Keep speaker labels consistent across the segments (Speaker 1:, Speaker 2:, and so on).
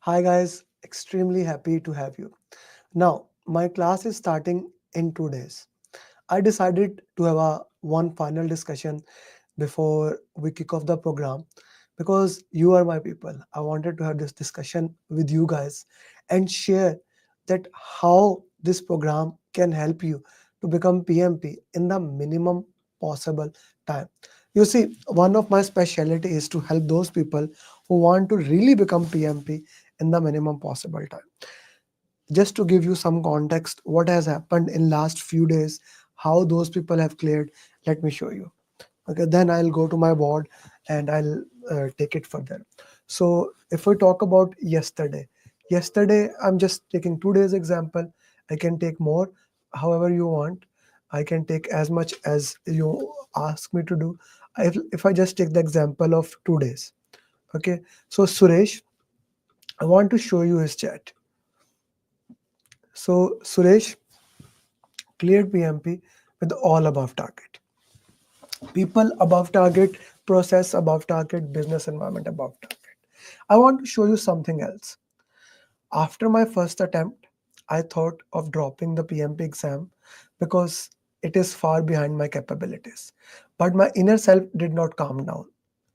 Speaker 1: Hi guys, extremely happy to have you. Now, my class is starting in 2 days. I decided to have a one final discussion before we kick off the program because you are my people. I wanted to have this discussion with you guys and share that how this program can help you to become PMP in the minimum possible time. You see, one of my specialty is to help those people who want to really become PMP in the minimum possible time. Just to give you some context, what has happened in last few days, how those people have cleared, let me show you. Okay, then I'll go to my board and I'll take it further. So if we talk about yesterday I'm just taking 2 days example. I can take more however you want. I can take as much as you ask me to do. If I just take the example of 2 days. Okay, so Suresh, I want to show you his chat. So Suresh cleared PMP with all above target. People above target, process above target, business environment above target. I want to show you something else. After my first attempt, I thought of dropping the PMP exam because it is far behind my capabilities. But my inner self did not calm down.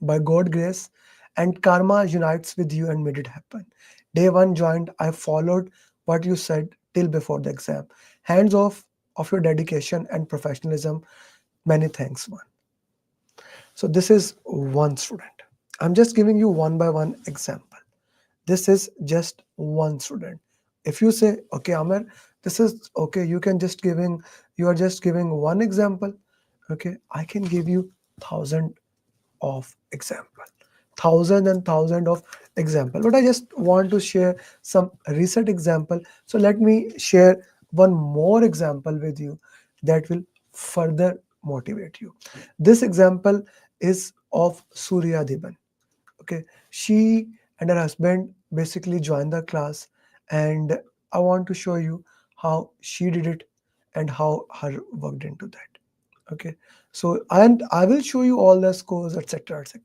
Speaker 1: By God grace and karma unites with you and made it happen. Day one joined, I followed what you said till before the exam. Hands off of your dedication and professionalism. Many thanks, man. So this is one student. I'm just giving you one by one example. This is just one student. If you say, okay, Amir, this is okay, you are just giving one example. Okay, I can give you thousand of example, thousand and thousand of example. But I just want to share some recent example. So let me share one more example with you that will further motivate you. This example is of Surya Deban. Okay, she and her husband basically joined the class, and I want to show you how she did it and how her worked into that. Okay, so and I will show you all the scores, etc., etc.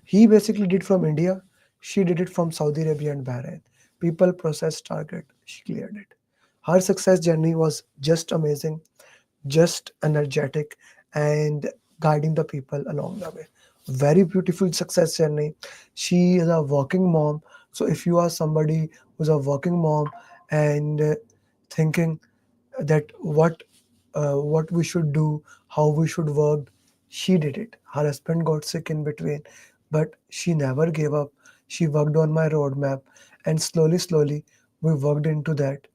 Speaker 1: He basically did from India, she did it from Saudi Arabia and Bahrain. People process target, she cleared it. Her success journey was just amazing, just energetic, and guiding the people along the way. Very beautiful success journey. She is a working mom. So if you are somebody who's a working mom and thinking that what we should do, how we should work, she did it. Her husband got sick in between, but she never gave up. She worked on my roadmap, and slowly we worked into that,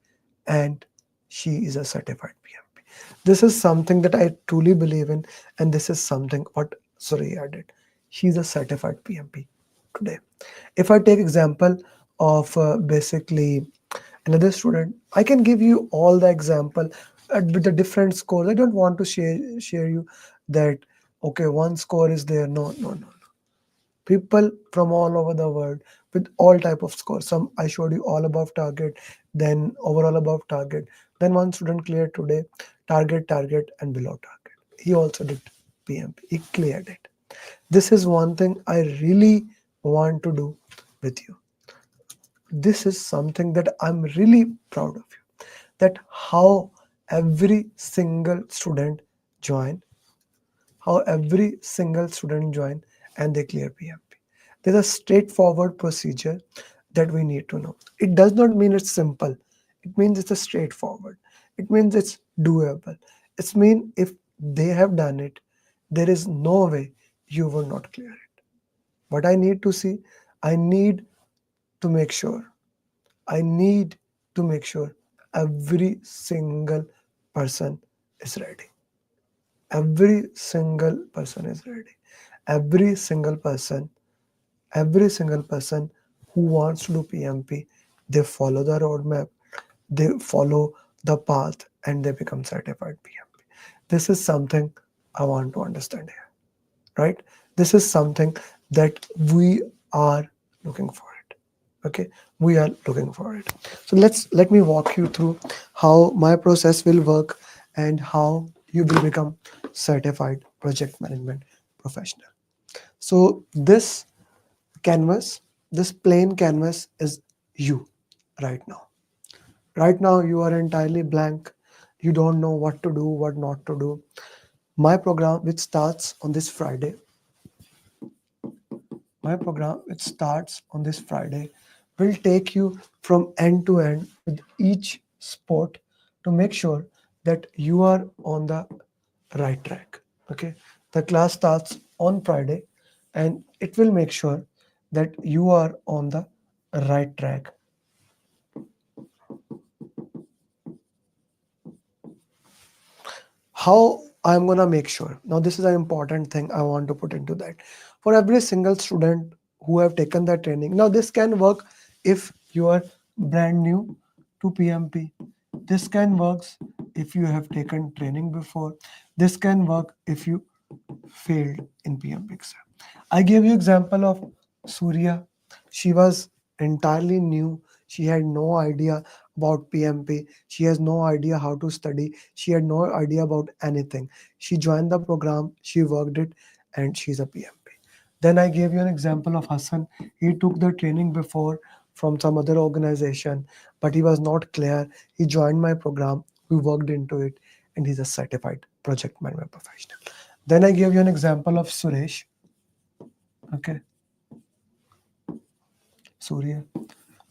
Speaker 1: and she is a certified PMP. This is something that I truly believe in, and this is something what Surya did. She's a certified PMP today. If I take example of basically another student, I can give you all the example with the different scores. I don't want to share you that okay one score is there. No. People from all over the world with all type of scores. Some I showed you all above target, then overall above target. Then one student cleared today target and below target. He also did PMP. He cleared it. This is one thing I really want to do with you. This is something that I'm really proud of you. That how every single student join, how every single student join and they clear PMP. There's a straightforward procedure that we need to know. It does not mean it's simple. It means it's a straightforward. It means it's doable. It's mean if they have done it, there is no way you will not clear it. What I need to see, I need to make sure I need to make sure every single person is ready. Every single person is ready. Every single person, every single person who wants to do PMP, they follow the roadmap, they follow the path, and they become certified PMP. This is something I want to understand here, right? This is something that we are looking for it. Okay, we are looking for it. So let me walk you through how my process will work and how you will become certified project management professional. So this canvas, this plain canvas is you right now. Right now, you are entirely blank. You don't know what to do, what not to do. My program, which starts on this Friday, will take you from end to end with each sport to make sure that you are on the right track. Okay, the class starts on Friday, and it will make sure that you are on the right track. How I'm gonna make sure, now this is an important thing I want to put into that, for every single student who have taken that training. Now this can work if you are brand new to PMP. This can work if you have taken training before. This can work if you failed in PMP exam. I gave you example of Surya. She was entirely new. She had no idea about PMP. She has no idea how to study. She had no idea about anything. She joined the program, she worked it, and she's a PMP. Then I gave you an example of Hassan. He took the training before from some other organization, but he was not clear. He joined my program, we worked into it, and he's a certified project management professional. Then I gave you an example of Suresh. Okay, Surya.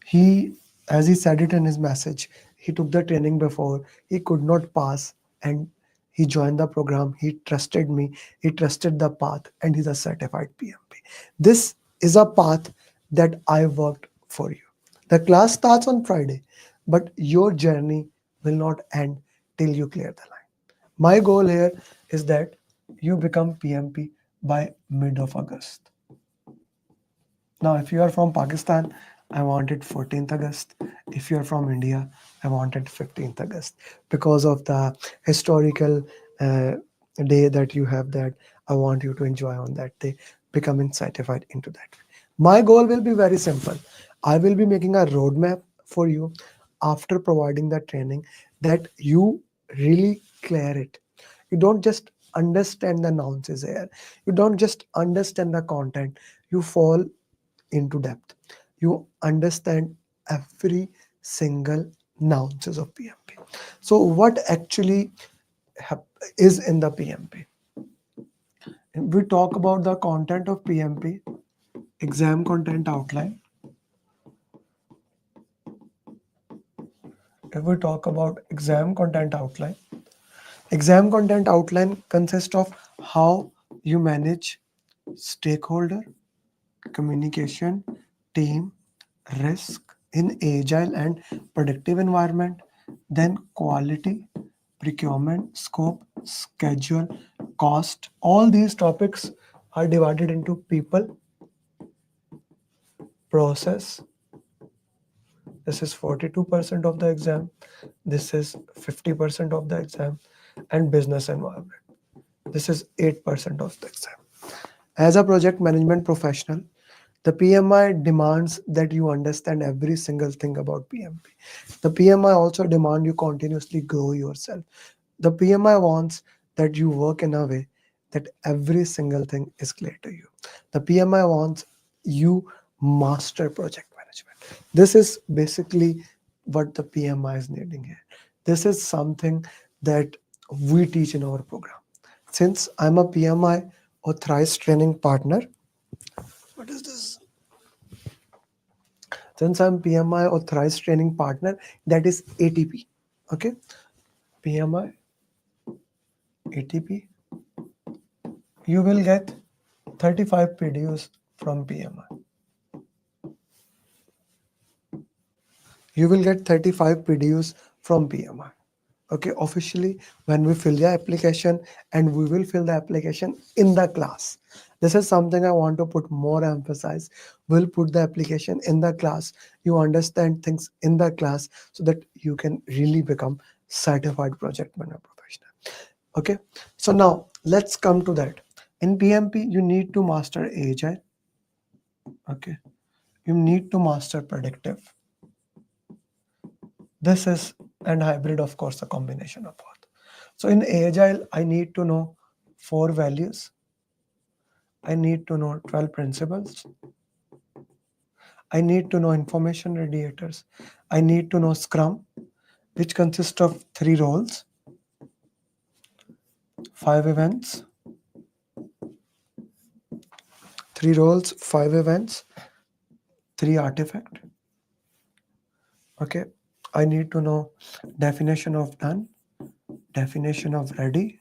Speaker 1: He, as he said it in his message, he took the training before, he could not pass, and he joined the program. He trusted me, he trusted the path, and he's a certified PMP. This is a path that I worked for you. The class starts on Friday, but your journey will not end till you clear the line. My goal here is that you become PMP by mid of August. Now, if you are from Pakistan, I want it 14th August. If you are from India, I want it 15th August because of the historical uh, day that you have that I want you to enjoy on that day, becoming certified into that. My goal will be very simple. I will be making a roadmap for you after providing the training that you really clear it. You don't just understand the nuances here. You don't just understand the content. You fall into depth. You understand every single nuances of PMP. So what actually is in the PMP? If we talk about the content of PMP, exam content outline. If we talk about exam content outline consists of how you manage stakeholder, communication, team, risk in agile and productive environment, then quality, procurement, scope, schedule, cost. All these topics are divided into people, process. This is 42% of the exam. This is 50% of the exam, and business environment. This is 8% of the exam. As a project management professional, the PMI demands that you understand every single thing about PMP. The PMI also demand you continuously grow yourself. The PMI wants that you work in a way that every single thing is clear to you. The PMI wants you master project management. This is basically what the PMI is needing here. This is something that we teach in our program. Since I'm a PMI authorized training partner, what is this? Since I'm PMI authorized training partner, that is ATP. Okay, PMI, ATP, you will get 35 PDUs from PMI. You will get 35 PDUs from PMI. Okay, officially, when we fill the application, and we will fill the application in the class. This is something I want to put more emphasis. We'll put the application in the class. You understand things in the class so that you can really become certified project manager professional. Okay, so now let's come to that. In PMP, you need to master agile. Okay, you need to master predictive. This is and hybrid, of course, a combination of both. So in agile, I need to know 4 values. I need to know 12 principles. I need to know information radiators. I need to know Scrum, which consists of three roles, five events, three roles, five events, three artifact. Okay. I need to know definition of done, definition of ready,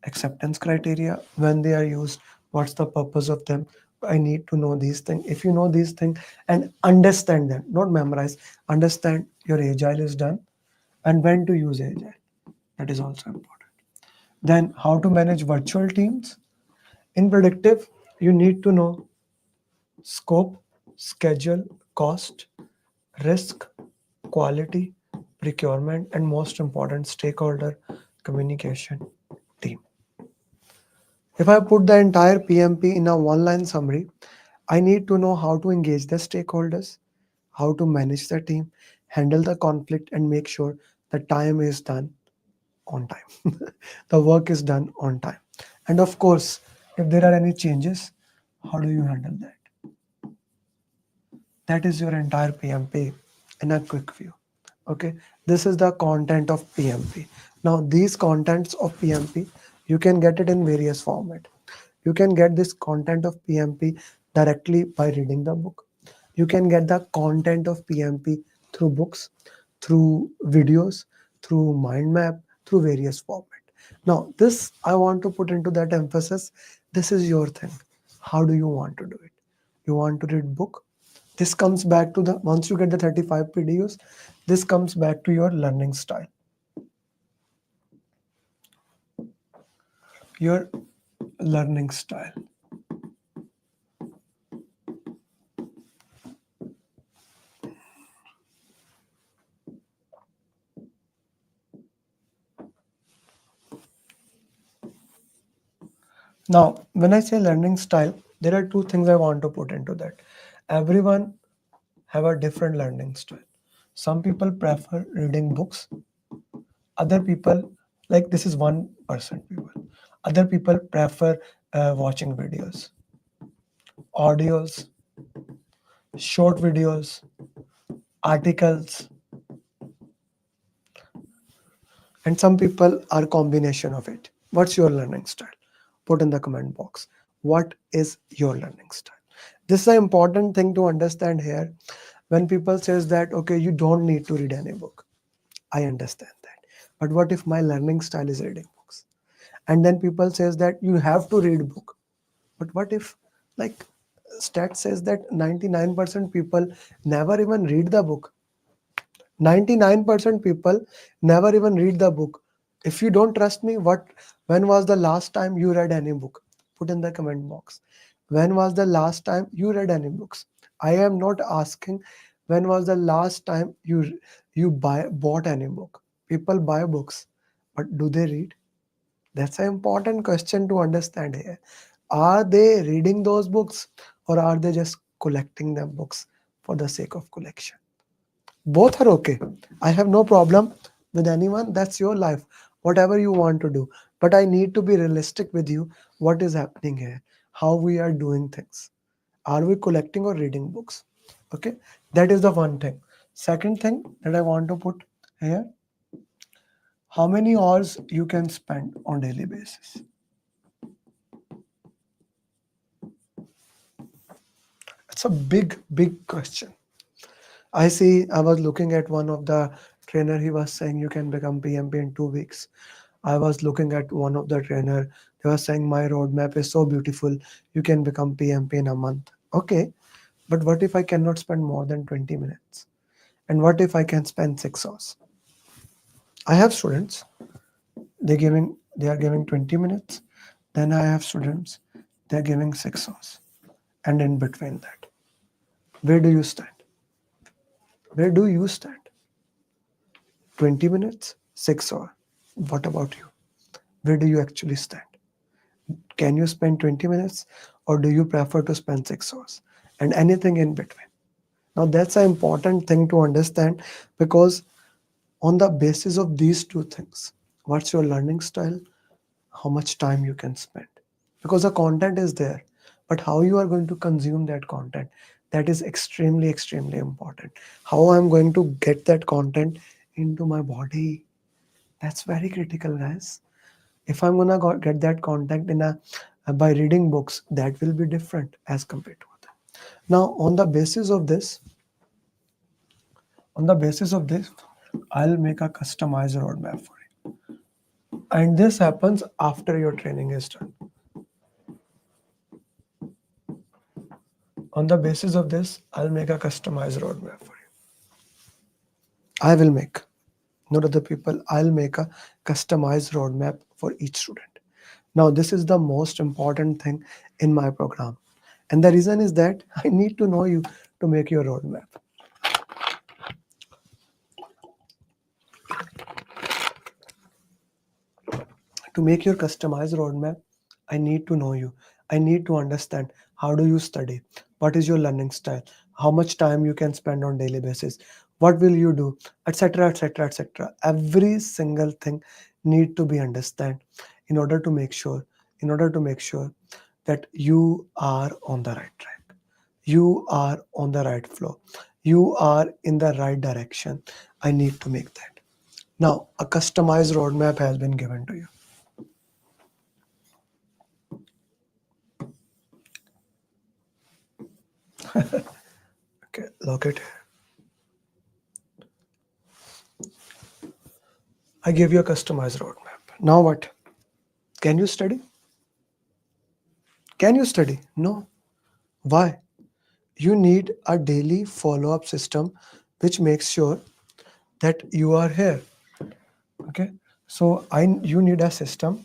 Speaker 1: acceptance criteria, when they are used, what's the purpose of them. I need to know these things. If you know these things and understand them, not memorize, understand your agile is done and when to use agile. That is also important. Then how to manage virtual teams. In predictive, you need to know scope, schedule, cost, risk, quality, procurement, and most important, stakeholder communication team. If I put the entire PMP in a one line summary, I need to know how to engage the stakeholders, how to manage the team, handle the conflict, and make sure the time is done on time. The work is done on time. And of course, if there are any changes, how do you handle that? That is your entire PMP in a quick view. Okay, this is the content of PMP. Now, these contents of PMP, you can get it in various format. You can get this content of PMP directly by reading the book. You can get the content of PMP through books, through videos, through mind map, through various format. Now, this I want to put into that emphasis. This is your thing. How do you want to do it? You want to read book? This comes back to the once you get the 35 PDUs, this comes back to your learning style. Your learning style. Now, when I say learning style, there are two things I want to put into that. Everyone have a different learning style. Some people prefer reading books. Other people, like this is 1% people. Other people prefer watching videos, audios, short videos, articles, and some people are combination of it. What's your learning style? Put in the comment box. What is your learning style? This is an important thing to understand here. When people says that okay, you don't need to read any book, I understand that, but what if my learning style is reading books? And then people says that you have to read book, but what if, like, stat says that 99% people never even read the book. 99% people never even read the book. If you don't trust me, when was the last time you read any book? Put in the comment box. When was the last time you read any books? I am not asking when was the last time you bought any book. People buy books, but do they read? That's an important question to understand here. Are they reading those books or are they just collecting them books for the sake of collection? Both are okay. I have no problem with anyone. That's your life, whatever you want to do. But I need to be realistic with you. What is happening here? How we are doing things? Are we collecting or reading books? Okay, that is the one thing. Second thing that I want to put here: how many hours you can spend on daily basis. It's a big question. I was looking at one of the trainer. He was saying you can become PMP in 2 weeks. I was looking at one of the trainer. They were saying my roadmap is so beautiful. You can become PMP in a month. Okay, but what if I cannot spend more than 20 minutes? And what if I can spend 6 hours? I have students. They are giving 20 minutes. Then I have students. They are giving 6 hours. And in between that, where do you stand? Where do you stand? 20 minutes, 6 hours. What about you? Where do you actually stand? Can you spend 20 minutes or do you prefer to spend 6 hours? And anything in between. Now, that's an important thing to understand because on the basis of these two things, what's your learning style? How much time you can spend? Because the content is there, but how you are going to consume that content, That is extremely, extremely important. How I'm going to get that content into my body? That's very critical, guys. If I'm gonna get that content in a by reading books, that will be different as compared to other. Now, on the basis of this, I'll make a customized roadmap for you. And this happens after your training is done. On the basis of this, I'll make a customized roadmap for you. I will make, not other people, I'll make a customized roadmap for each student. Now, this is the most important thing in my program. And the reason is that I need to know you to make your roadmap. To make your customized roadmap, I need to know you. I need to understand how do you study, what is your learning style, how much time you can spend on daily basis, what will you do, etc., etc., etc. Every single thing need to be understand in order to make sure, that you are on the right track, you are on the right flow, you are in the right direction. I need to make that. Now, a customized roadmap has been given to you. Okay, look it. I gave you a customized roadmap. Now what? Can you study? Can you study? No. Why? You need a daily follow-up system which makes sure that you are here. Okay. So you need a system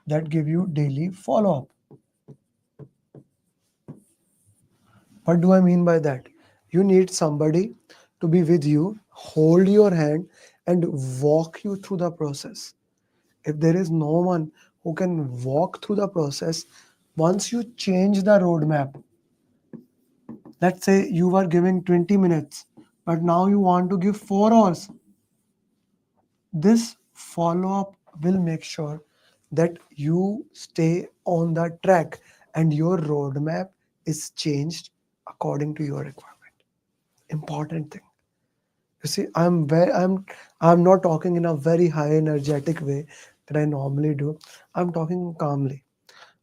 Speaker 1: that give you daily follow-up. What do I mean by that? You need somebody to be with you, hold your hand, and walk you through the process. If there is no one who can walk through the process, once you change the roadmap, let's say you were giving 20 minutes, but now you want to give 4 hours, this follow up will make sure that you stay on the track and your roadmap is changed according to your requirement. Important thing. You see, I'm not talking in a very high energetic way that I normally do. I'm talking calmly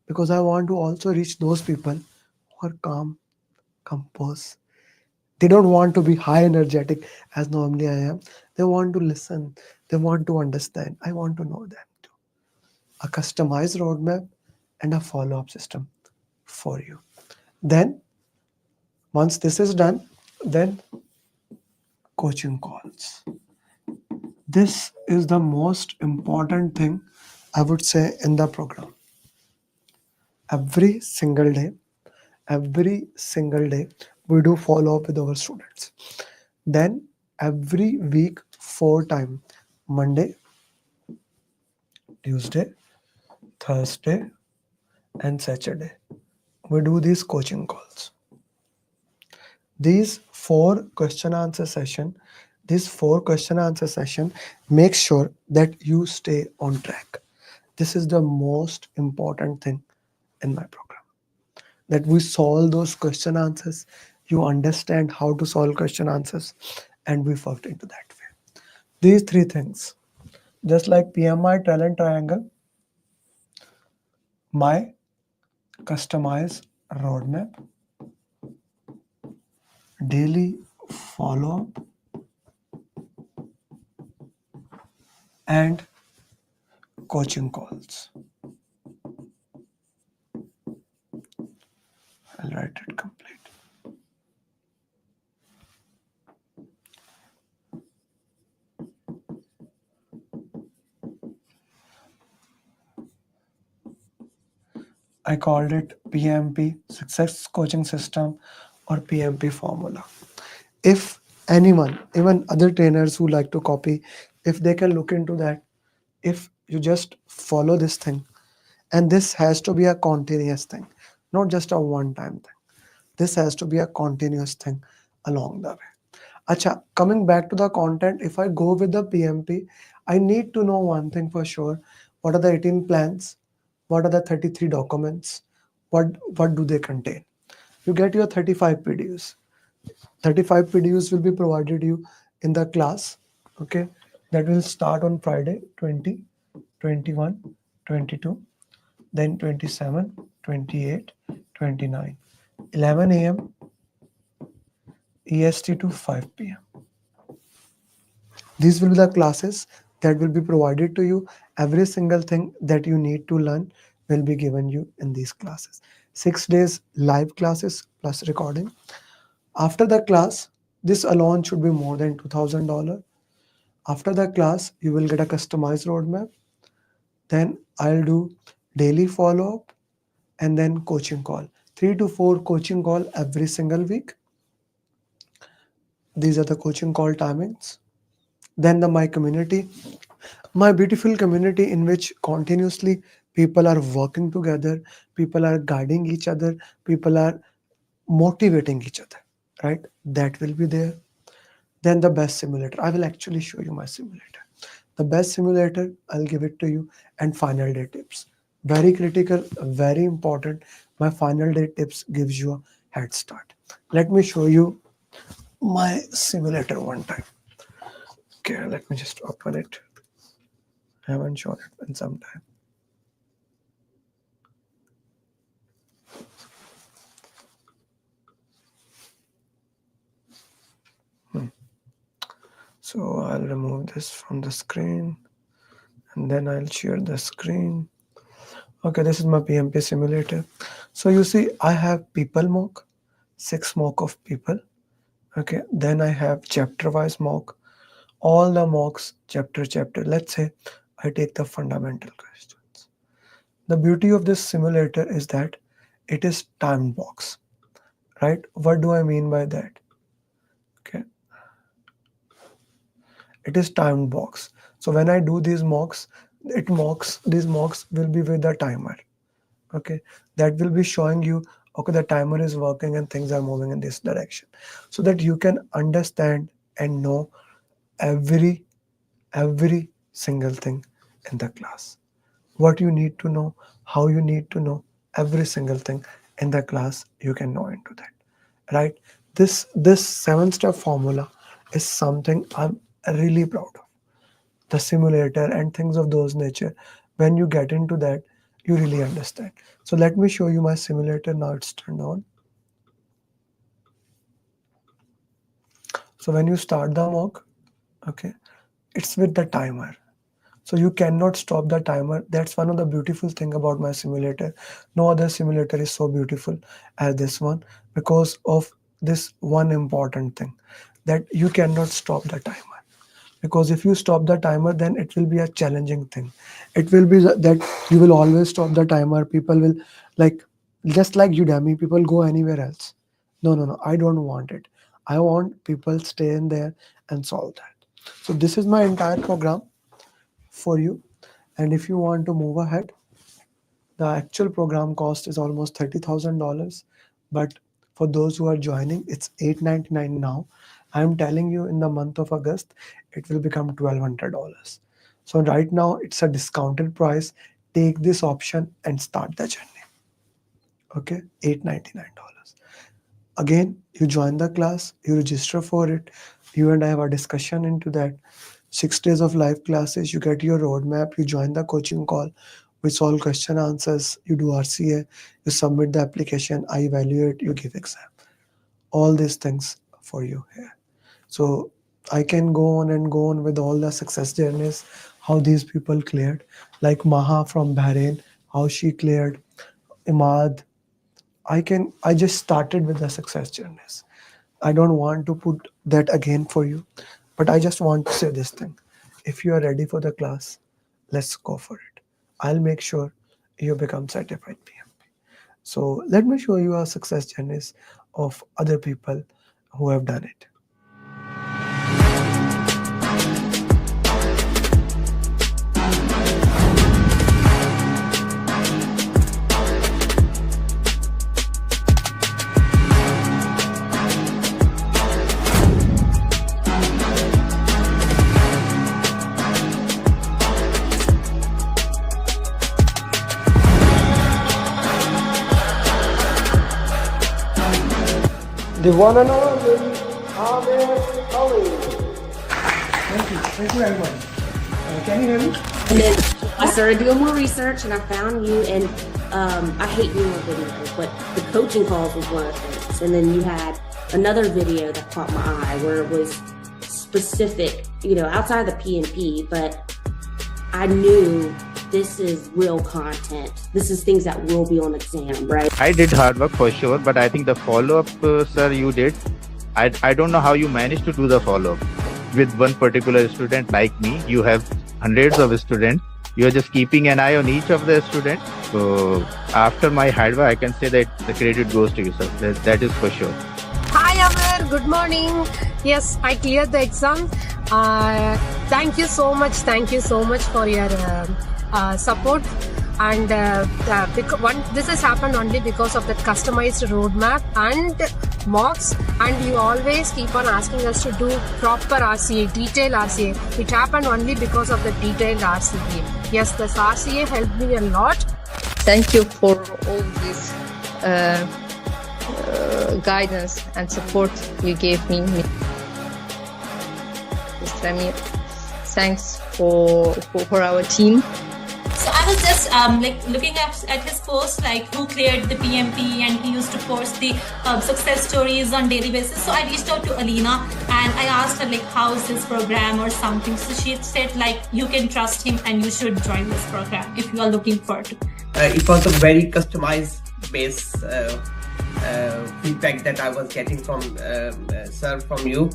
Speaker 1: because I want to also reach those people who are calm, composed. They don't want to be high energetic as normally I am. They want to listen. They want to understand. I want to know them too. A customized roadmap and a follow-up system for you. Then once this is done, then coaching calls. This is the most important thing I would say in the program. Every single day, every single day, we do follow up with our students. Then every week, 4 times: Monday, Tuesday, Thursday, and Saturday. We do these coaching calls. These four question answer session make sure that you stay on track. This is the most important thing in my program. That we solve those question answers. You understand how to solve question answers, and we worked into that way. These three things, just like PMI talent triangle, my customized roadmap, daily follow up, and coaching calls. I'll write it complete. I called it PMP, Success Coaching System, or PMP formula. If anyone, even other trainers who like to copy, if they can look into that, if you just follow this thing, and this has to be a continuous thing, not just a one time thing. This has to be a continuous thing along the way. Acha, coming back to the content, if I go with the PMP, I need to know one thing for sure. What are the 18 plans? What are the 33 documents? What do they contain? You get your 35 PDUs. 35 PDUs will be provided you in the class. Okay, that will start on Friday 20, 21, 22, then 27, 28, 29, 11 a.m. EST to 5 p.m. These will be the classes that will be provided to you. Every single thing that you need to learn will be given you in these classes. 6 days live classes plus recording. After the class, this alone should be more than $2,000. After the class, you will get a customized roadmap. Then I'll do daily follow up and then coaching call. 3 to 4 coaching call every single week. These are the coaching call timings. Then my community, my beautiful community in which continuously people are working together, people are guiding each other, people are motivating each other, right? That will be there. Then the best simulator. I will actually show you my simulator. The best simulator, I'll give it to you. And final day tips. Very critical, very important. My final day tips gives you a head start. Let me show you my simulator one time. Okay, let me just open it. I haven't shown it in some time. So I'll remove this from the screen and then I'll share the screen. Okay, this is my PMP simulator. So you see, I have people mock, 6 mock of people. Okay, then I have chapter wise mock, all the mocks chapter. Let's say I take the fundamental questions. The beauty of this simulator is that it is timed box, right? What do I mean by that? Okay, it is timed box. So when I do these mocks, these mocks will be with the timer. Okay, that will be showing you, okay, the timer is working and things are moving in this direction, so that you can understand and know every single thing in the class. What you need to know, how you need to know, every single thing in the class you can know into that, right? This 7-step formula is something I'm really proud of. The simulator and things of those nature, when you get into that, you really understand. So let me show you my simulator. Now it's turned on. So when you start the mock, okay, it's with the timer, so you cannot stop the timer. That's one of the beautiful thing about my simulator. No other simulator is so beautiful as this one, because of this one important thing, that you cannot stop the timer. Because if you stop the timer, then it will be a challenging thing. It will be that you will always stop the timer. People will, like, just like Udemy, people go anywhere else. No, I don't want it. I want people stay in there and solve that. So this is my entire program for you. And if you want to move ahead, the actual program cost is almost $30,000. But for those who are joining, it's $899 now. I'm telling you, in the month of August, it will become $1,200. So right now it's a discounted price. Take this option and start the journey. Okay, $899. Again, you join the class, you register for it. You and I have a discussion into that. 6 days of live classes, you get your roadmap, you join the coaching call, we solve question answers, you do RCA, you submit the application, I evaluate, you give exam. All these things for you here. So I can go on and go on with all the success journeys, how these people cleared, like Maha from Bahrain, how she cleared, Imad. I just started with the success journeys. I don't want to put that again for you, but I just want to say this thing. If you are ready for the class, let's go for it. I'll make sure you become certified PMP. So let me show you our success journeys of other people who have done it. The one and only Amir Ali. Thank you everyone. Can you hear me?
Speaker 2: And then I started doing more research and I found you, and I hate newer videos, but the coaching calls was one of the things. And then you had another video that caught my eye where it was specific, outside the PMP, but I knew this is real content. This is things that will be on exam, right?
Speaker 3: I did hard work for sure, but I think the follow-up, sir, you did. I don't know how you managed to do the follow-up. With one particular student like me, you have hundreds of students. You're just keeping an eye on each of the students. So after my hard work, I can say that the credit goes to you, sir. That is for sure.
Speaker 4: Hi Amir, good morning. Yes, I cleared the exam. Thank you so much. Thank you so much for your support. And this has happened only because of the customized roadmap and mocks, and you always keep on asking us to do proper RCA, detailed RCA. It happened only because of the detailed RCA. Yes, this RCA helped me a lot.
Speaker 5: Thank you for all this guidance and support you gave me. Mr. Amir, thanks for our team.
Speaker 6: So I was just looking at his post, like who cleared the PMP, and he used to post the success stories on daily basis. So I reached out to Alina and I asked her like how's his program or something. So she said like you can trust him and you should join this program if you are looking for it.
Speaker 7: It was a very customized base feedback that I was getting from sir, from you.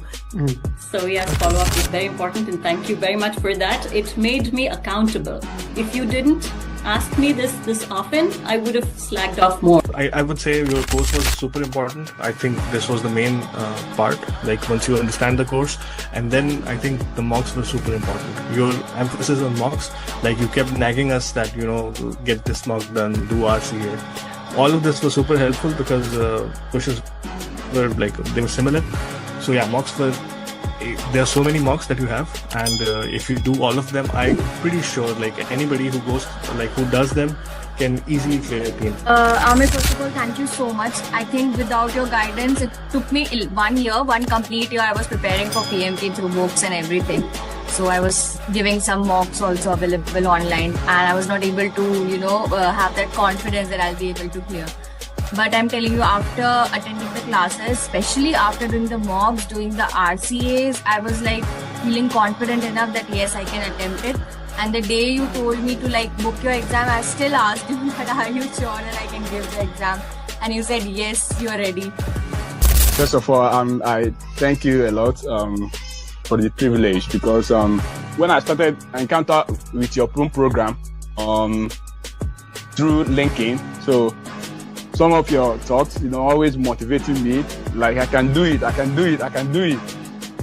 Speaker 8: So yes, follow-up is very important, and thank you very much for that. It made me accountable. If you didn't ask me this often, I would have slacked off more.
Speaker 9: I would say your course was super important. I think this was the main part, like once you understand the course, and then I think the mocks were super important. Your emphasis on mocks, like you kept nagging us that, get this mock done, do RCA. All of this was super helpful because questions were they were similar. So yeah, mocks were, there are so many mocks that you have, and if you do all of them, I'm pretty sure anybody who does them can easily clear a PMP.
Speaker 10: Amir, first of all, thank you so much. I think without your guidance, it took me one complete year. I was preparing for PMP through books and everything. So I was giving some mocks also available online, and I was not able to, have that confidence that I'll be able to clear. But I'm telling you, after attending the classes, especially after doing the mocks, doing the RCAs, I was feeling confident enough that yes, I can attempt it. And the day you told me to book your exam, I still asked you that are you sure that I can give the exam? And you said yes, you're ready.
Speaker 11: First of all, I thank you a lot for the privilege, because when I started encounter with your program through LinkedIn, so some of your thoughts, always motivating me, I can do it, I can do it, I can do it.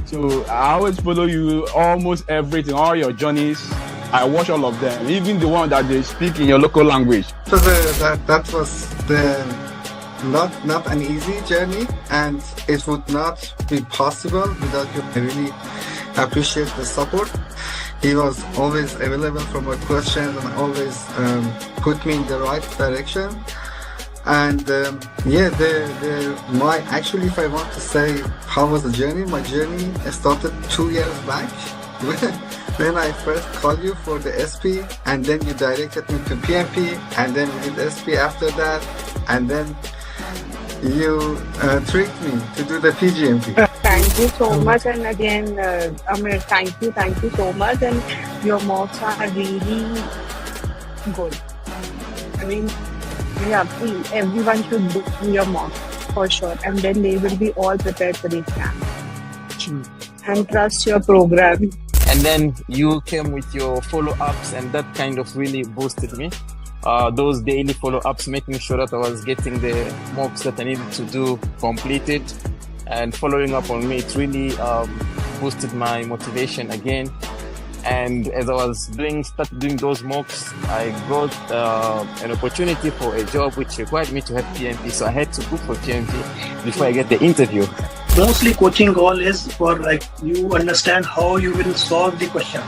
Speaker 11: So I always follow you, almost everything, all your journeys. I watch all of them, even the one that they speak in your local language.
Speaker 12: So that was not an easy journey, and it would not be possible without you. I really appreciate the support. He was always available for my questions and always put me in the right direction. And actually, if I want to say how was the journey, my journey started 2 years back when I first called you for the SP, and then you directed me to PMP, and then we did SP after that, and then you tricked me to do the PGMP.
Speaker 13: Thank you so much, and again, Amir, thank you so much, and your mocks are really good. I mean, everyone should do your mock for sure, and then they will be all prepared for the exam. And trust your program.
Speaker 14: And then you came with your follow-ups, and that kind of really boosted me. Those daily follow-ups, making sure that I was getting the mocks that I needed to do completed, and following up on me, it really boosted my motivation again. And as I was started doing those mocks, I got an opportunity for a job which required me to have PMP. So I had to book for PMP before I get the interview.
Speaker 15: Mostly coaching call is for you understand how you will solve the question.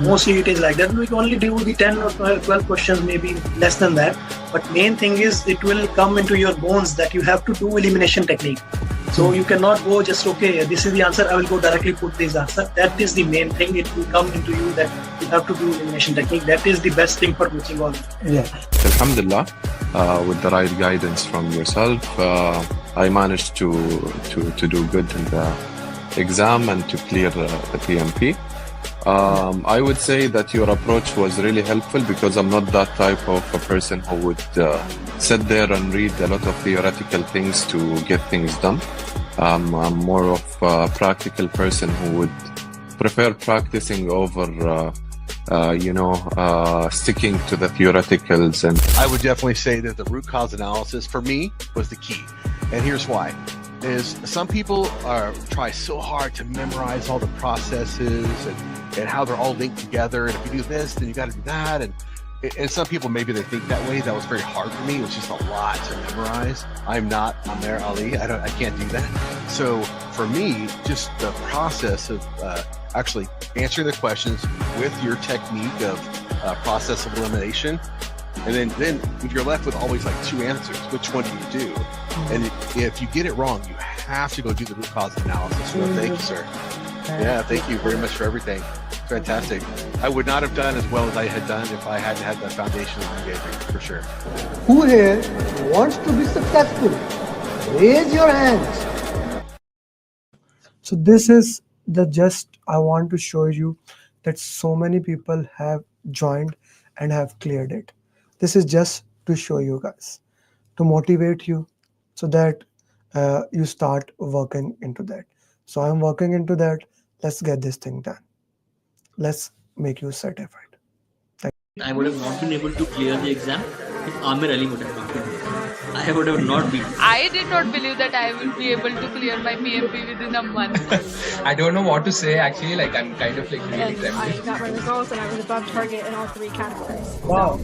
Speaker 15: Mostly it is like that. We can only do the 10 or 12 questions, maybe less than that. But main thing is it will come into your bones that you have to do elimination technique. So you cannot go just, okay, this is the answer, I will go directly put this answer. That is the main thing. It will come into you that you have to do elimination technique. That is the best thing for coaching all.
Speaker 1: Yeah.
Speaker 16: Alhamdulillah, with the right guidance from yourself, I managed to do good in the exam and to clear the PMP. I would say that your approach was really helpful because I'm not that type of a person who would sit there and read a lot of theoretical things to get things done. I'm more of a practical person who would prefer practicing over sticking to the theoreticals. And
Speaker 17: I would definitely say that the root cause analysis for me was the key. And here's why. Is some people try so hard to memorize all the processes and how they're all linked together. And if you do this, then you got to do that. And some people, maybe they think that way. That was very hard for me. It was just a lot to memorize. I'm not Amer Ali. I can't do that. So for me, just the process of actually answering the questions with your technique of process of elimination. And then you're left with always like two answers. Which one do you do? And if you get it wrong, you have to go do the root cause analysis. Well, thank you, sir. Yeah, thank you very much for everything. Fantastic. I would not have done as well as I had done if I hadn't had the foundation that you gave me, for sure.
Speaker 1: Who here wants to be successful? Raise your hands. So this is I want to show you that so many people have joined and have cleared it. This is just to show you guys, to motivate you so that you start working into that. So I'm working into that. Let's get this thing done. Let's make you certified.
Speaker 18: I would have not been able to clear the exam if Amer Ali would have not been there. I would have not been.
Speaker 19: I did not believe that I will be able to clear my PMP within a month.
Speaker 20: I don't know what to say actually, like I'm kind of like really tempted.
Speaker 21: I got my results and I was above target in all 3 categories.
Speaker 1: Wow.